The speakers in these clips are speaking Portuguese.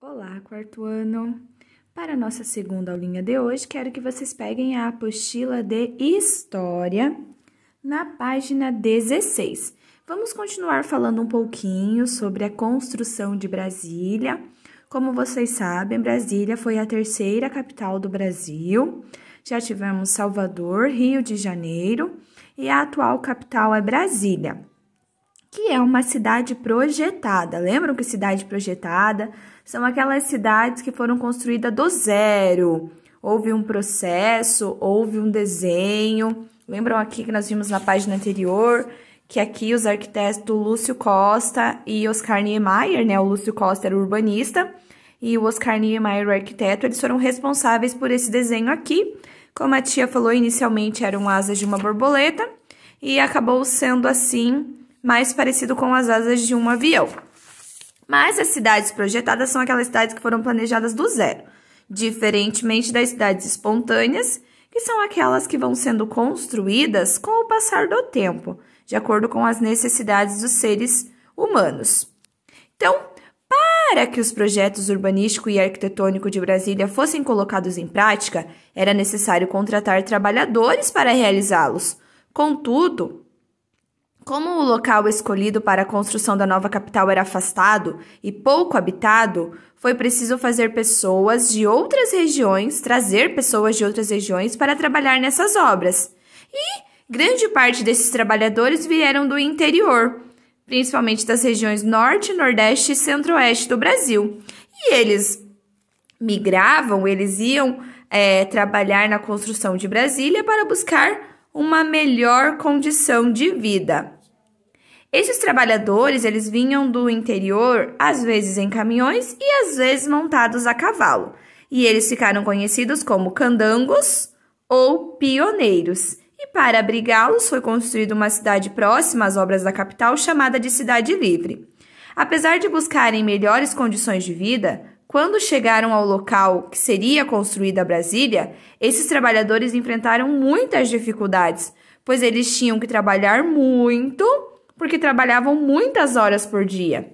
Olá, quarto ano! Para a nossa segunda aulinha de hoje, quero que vocês peguem a apostila de História na página 16. Vamos continuar falando um pouquinho sobre a construção de Brasília. Como vocês sabem, Brasília foi a terceira capital do Brasil. Já tivemos Salvador, Rio de Janeiro e a atual capital é Brasília, que é uma cidade projetada. Lembram que cidade projetada são aquelas cidades que foram construídas do zero? Houve um processo, houve um desenho. Lembram aqui que nós vimos na página anterior que aqui os arquitetos Lúcio Costa e Oscar Niemeyer, né? O Lúcio Costa era o urbanista e o Oscar Niemeyer, o arquiteto, eles foram responsáveis por esse desenho aqui. Como a tia falou, inicialmente eram asas de uma borboleta e acabou sendo assim mais parecido com as asas de um avião. Mas as cidades projetadas são aquelas cidades que foram planejadas do zero, diferentemente das cidades espontâneas, que são aquelas que vão sendo construídas com o passar do tempo, de acordo com as necessidades dos seres humanos. Então, para que os projetos urbanístico e arquitetônico de Brasília fossem colocados em prática, era necessário contratar trabalhadores para realizá-los. Contudo, como o local escolhido para a construção da nova capital era afastado e pouco habitado, foi preciso trazer pessoas de outras regiões para trabalhar nessas obras. E grande parte desses trabalhadores vieram do interior, principalmente das regiões norte, nordeste e centro-oeste do Brasil. E eles migravam, eles iam trabalhar na construção de Brasília para buscar uma melhor condição de vida. Esses trabalhadores, eles vinham do interior, às vezes em caminhões e às vezes montados a cavalo. E eles ficaram conhecidos como candangos ou pioneiros. E para abrigá-los, foi construída uma cidade próxima às obras da capital, chamada de Cidade Livre. Apesar de buscarem melhores condições de vida, quando chegaram ao local que seria construída Brasília, esses trabalhadores enfrentaram muitas dificuldades, pois eles tinham que trabalhar muito, porque trabalhavam muitas horas por dia.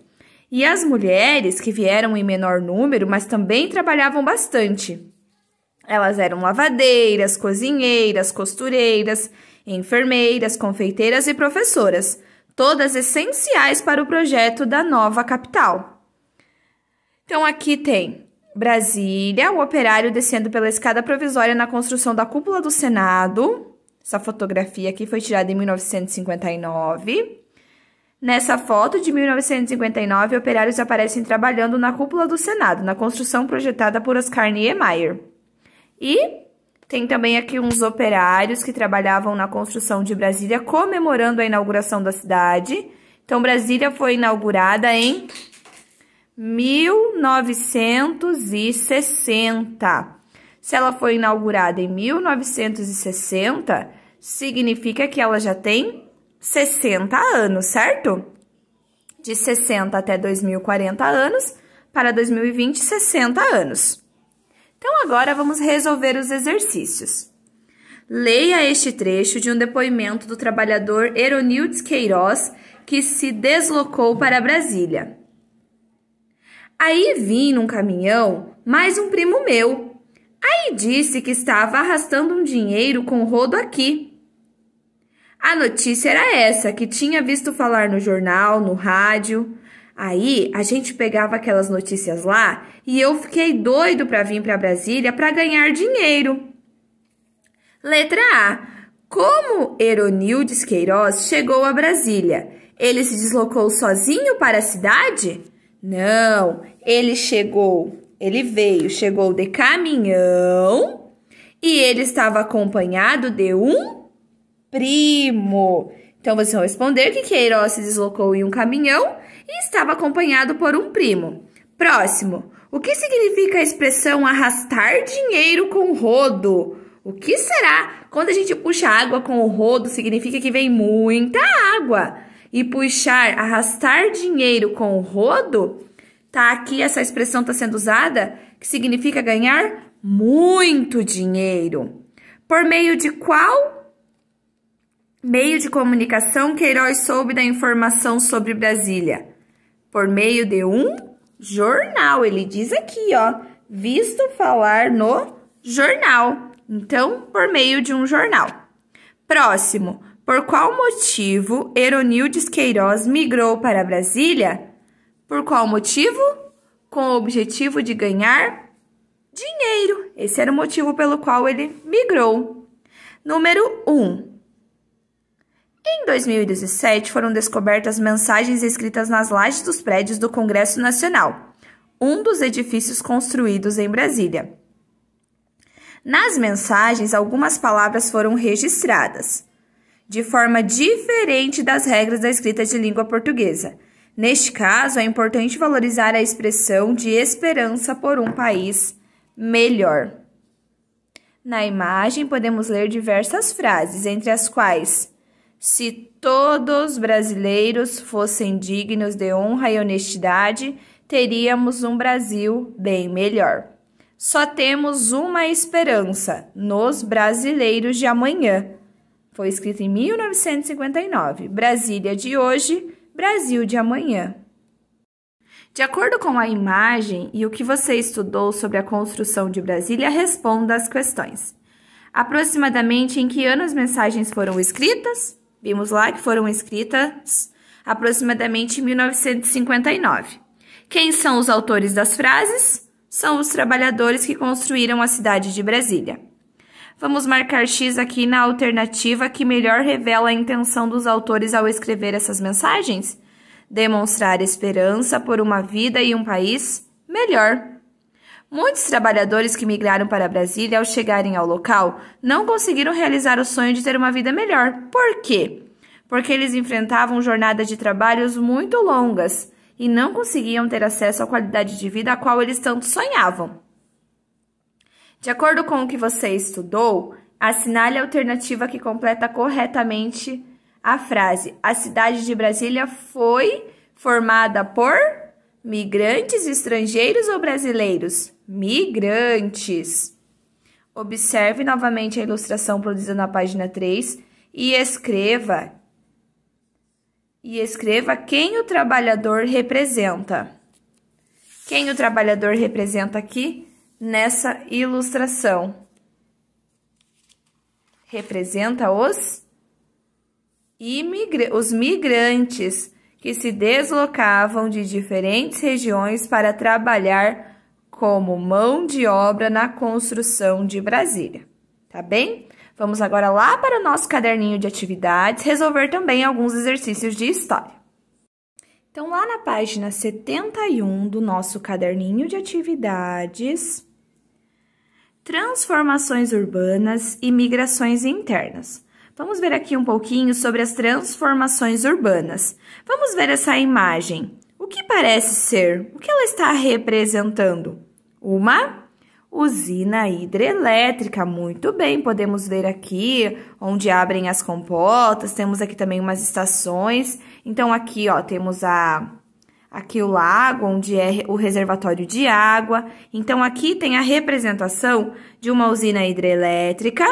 E as mulheres, que vieram em menor número, mas também trabalhavam bastante. Elas eram lavadeiras, cozinheiras, costureiras, enfermeiras, confeiteiras e professoras, todas essenciais para o projeto da nova capital. Então, aqui tem Brasília, o operário descendo pela escada provisória na construção da cúpula do Senado. Essa fotografia aqui foi tirada em 1959. Nessa foto de 1959, operários aparecem trabalhando na cúpula do Senado, na construção projetada por Oscar Niemeyer. E tem também aqui uns operários que trabalhavam na construção de Brasília, comemorando a inauguração da cidade. Então, Brasília foi inaugurada em 1960. Se ela foi inaugurada em 1960, significa que ela já tem 60 anos, certo? De 60 até 2040 anos, para 2020, 60 anos. Então, agora vamos resolver os exercícios. Leia este trecho de um depoimento do trabalhador Eronildes Queiroz, que se deslocou para Brasília. Aí vi num caminhão mais um primo meu. Aí disse que estava arrastando um dinheiro com rodo aqui. A notícia era essa, que tinha visto falar no jornal, no rádio. Aí a gente pegava aquelas notícias lá e eu fiquei doido para vir para Brasília para ganhar dinheiro. Letra A. Como Eronildes Queiroz chegou a Brasília? Ele se deslocou sozinho para a cidade? Não, chegou de caminhão e ele estava acompanhado de um primo. Então, vocês vão responder que Queiroz se deslocou em um caminhão e estava acompanhado por um primo. Próximo. O que significa a expressão arrastar dinheiro com rodo? O que será? Quando a gente puxa água com o rodo, significa que vem muita água. E arrastar dinheiro com o rodo, tá aqui, essa expressão está sendo usada, que significa ganhar muito dinheiro. Por meio de qual meio de comunicação Queiroz soube da informação sobre Brasília? Por meio de um jornal. Ele diz aqui, ó, visto falar no jornal. Então, por meio de um jornal. Próximo. Por qual motivo Eronildes Queiroz migrou para Brasília? Por qual motivo? Com o objetivo de ganhar dinheiro. Esse era o motivo pelo qual ele migrou. Número 1. Em 2017, foram descobertas mensagens escritas nas lajes dos prédios do Congresso Nacional, um dos edifícios construídos em Brasília. Nas mensagens, algumas palavras foram registradas, de forma diferente das regras da escrita de língua portuguesa. Neste caso, é importante valorizar a expressão de esperança por um país melhor. Na imagem, podemos ler diversas frases, entre as quais: se todos os brasileiros fossem dignos de honra e honestidade, teríamos um Brasil bem melhor. Só temos uma esperança, nos brasileiros de amanhã. Foi escrito em 1959. Brasília de hoje, Brasil de amanhã. De acordo com a imagem e o que você estudou sobre a construção de Brasília, responda as questões. Aproximadamente em que ano as mensagens foram escritas? Vimos lá que foram escritas aproximadamente em 1959. Quem são os autores das frases? São os trabalhadores que construíram a cidade de Brasília. Vamos marcar X aqui na alternativa que melhor revela a intenção dos autores ao escrever essas mensagens. Demonstrar esperança por uma vida e um país melhor. Muitos trabalhadores que migraram para Brasília, ao chegarem ao local, não conseguiram realizar o sonho de ter uma vida melhor. Por quê? Porque eles enfrentavam jornadas de trabalhos muito longas e não conseguiam ter acesso à qualidade de vida a qual eles tanto sonhavam. De acordo com o que você estudou, assinale a alternativa que completa corretamente a frase: a cidade de Brasília foi formada por migrantes, estrangeiros ou brasileiros? Migrantes. Observe novamente a ilustração produzida na página 3 e escreva quem o trabalhador representa. Quem o trabalhador representa aqui nessa ilustração? Representa os migrantes que se deslocavam de diferentes regiões para trabalhar como mão de obra na construção de Brasília. Tá bem? Vamos agora lá para o nosso caderninho de atividades, resolver também alguns exercícios de história. Então, lá na página 71 do nosso caderninho de atividades, transformações urbanas e migrações internas. Vamos ver aqui um pouquinho sobre as transformações urbanas. Vamos ver essa imagem. O que parece ser? O que ela está representando? Uma usina hidrelétrica. Muito bem, podemos ver aqui onde abrem as comportas. Temos aqui também umas estações. Então, aqui, ó, temos aqui o lago, onde é o reservatório de água. Então, aqui tem a representação de uma usina hidrelétrica.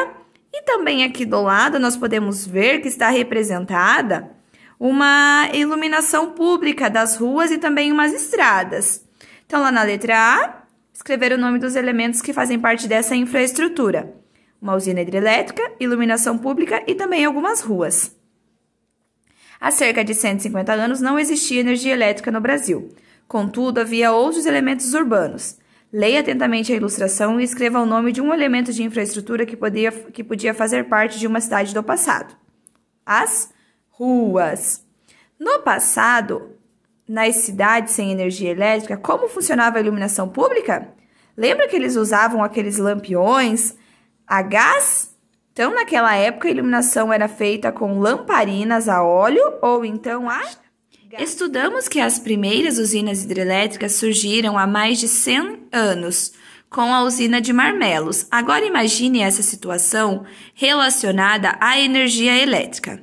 E também aqui do lado, nós podemos ver que está representada uma iluminação pública das ruas e também umas estradas. Então, lá na letra A, escrever o nome dos elementos que fazem parte dessa infraestrutura. Uma usina hidrelétrica, iluminação pública e também algumas ruas. Há cerca de 150 anos não existia energia elétrica no Brasil. Contudo, havia outros elementos urbanos. Leia atentamente a ilustração e escreva o nome de um elemento de infraestrutura que podia fazer parte de uma cidade do passado. As ruas. No passado, nas cidades sem energia elétrica, como funcionava a iluminação pública? Lembra que eles usavam aqueles lampiões a gás? Então, naquela época, a iluminação era feita com lamparinas a óleo ou então a... Estudamos que as primeiras usinas hidrelétricas surgiram há mais de 100 anos, com a usina de Marmelos. Agora imagine essa situação relacionada à energia elétrica.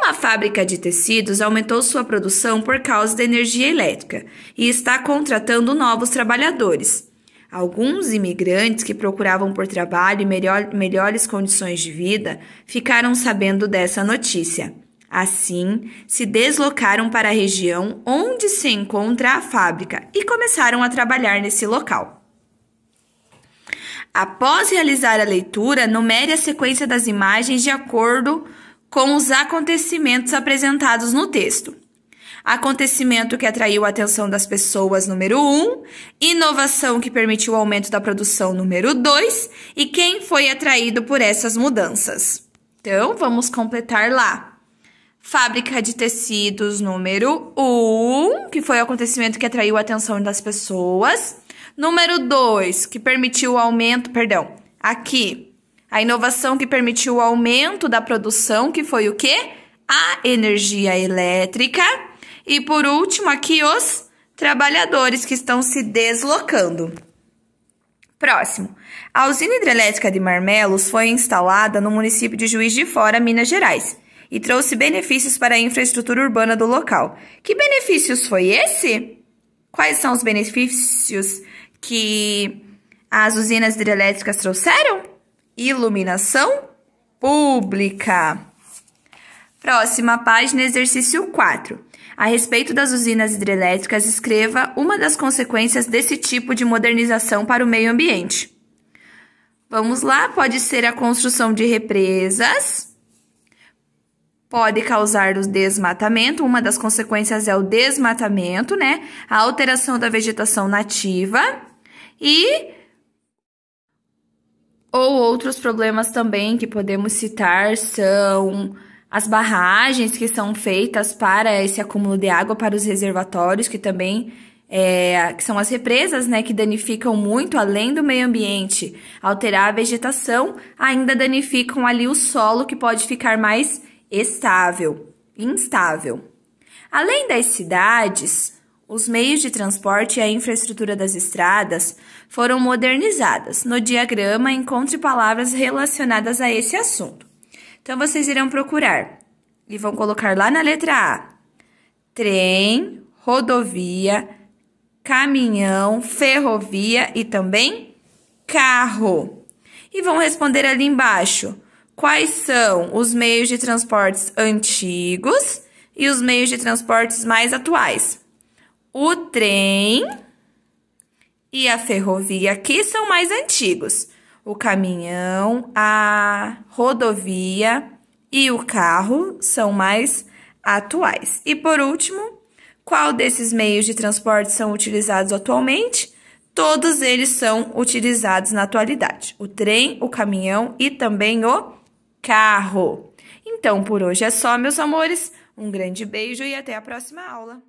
Uma fábrica de tecidos aumentou sua produção por causa da energia elétrica e está contratando novos trabalhadores. Alguns imigrantes que procuravam por trabalho e melhores condições de vida ficaram sabendo dessa notícia. Assim, se deslocaram para a região onde se encontra a fábrica e começaram a trabalhar nesse local. Após realizar a leitura, numere a sequência das imagens de acordo com os acontecimentos apresentados no texto. Acontecimento que atraiu a atenção das pessoas, número 1. Inovação que permitiu o aumento da produção, número 2. E quem foi atraído por essas mudanças. Então, vamos completar lá. Fábrica de tecidos, número 1, que foi o acontecimento que atraiu a atenção das pessoas. Número 2, que permitiu o aumento, aqui, a inovação que permitiu o aumento da produção, que foi o quê? A energia elétrica. E por último, aqui os trabalhadores que estão se deslocando. Próximo. A usina hidrelétrica de Marmelos foi instalada no município de Juiz de Fora, Minas Gerais, e trouxe benefícios para a infraestrutura urbana do local. Que benefícios foi esse? Quais são os benefícios que as usinas hidrelétricas trouxeram? Iluminação pública. Próxima página, exercício 4. A respeito das usinas hidrelétricas, escreva uma das consequências desse tipo de modernização para o meio ambiente. Vamos lá, pode ser a construção de represas, pode causar o desmatamento, uma das consequências é o desmatamento, né? A alteração da vegetação nativa ou outros problemas também que podemos citar são as barragens que são feitas para esse acúmulo de água para os reservatórios, que também que são as represas, né, que danificam muito, além do meio ambiente, alterar a vegetação, ainda danificam ali o solo, que pode ficar mais instável. Além das cidades, os meios de transporte e a infraestrutura das estradas foram modernizadas. No diagrama, encontre palavras relacionadas a esse assunto. Então, vocês irão procurar e vão colocar lá na letra A: trem, rodovia, caminhão, ferrovia e também carro. E vão responder ali embaixo quais são os meios de transportes antigos e os meios de transportes mais atuais. O trem e a ferrovia aqui são mais antigos. O caminhão, a rodovia e o carro são mais atuais. E por último, qual desses meios de transporte são utilizados atualmente? Todos eles são utilizados na atualidade. O trem, o caminhão e também o carro. Então, por hoje é só, meus amores. Um grande beijo e até a próxima aula.